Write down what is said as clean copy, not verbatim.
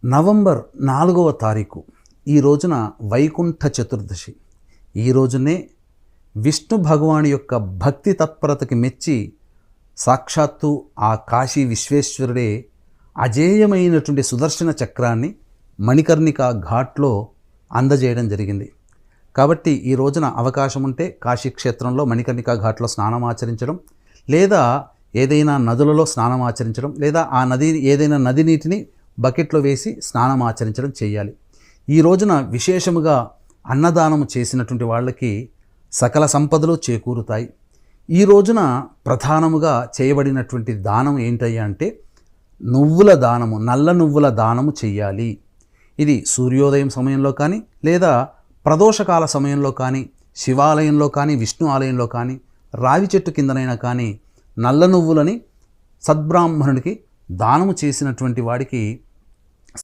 November 4వ తారీఖు ఈ రోజున వైకుంఠ చతుర్దశి. ఈ రోజునే విష్ణు భగవాని యొక్క భక్తి తత్పరతకి మెచ్చి సాక్షాత్తు ఆ కాశీ విశ్వేశ్వరుడే అజేయమైనటువంటి సుదర్శన చక్రాన్ని మణికర్ణికా ఘాట్లో అందజేయడం జరిగింది. కాబట్టి ఈ రోజున అవకాశం ఉంటే కాశీ క్షేత్రంలో మణికర్ణికా ఘాట్లో స్నానం ఆచరించడం, లేదా ఏదైనా నదులలో స్నానం ఆచరించడం, లేదా ఆ ఏదైనా నది నీటిని బకెట్లో వేసి స్నానం ఆచరించడం చేయాలి. ఈ రోజున విశేషముగా అన్నదానము చేసినటువంటి వాళ్ళకి సకల సంపదలు చేకూరుతాయి. ఈ రోజున ప్రధానముగా చేయబడినటువంటి దానం ఏంటయ్యా అంటే నువ్వుల దానము, నల్ల నువ్వుల దానము చెయ్యాలి. ఇది సూర్యోదయం సమయంలో కానీ, లేదా ప్రదోషకాల సమయంలో కానీ, శివాలయంలో కానీ, విష్ణు ఆలయంలో కానీ, రావి చెట్టు కిందనైనా కానీ నల్ల నువ్వులని సద్బ్రాహ్మణుడికి దానము చేసినటువంటి వాడికి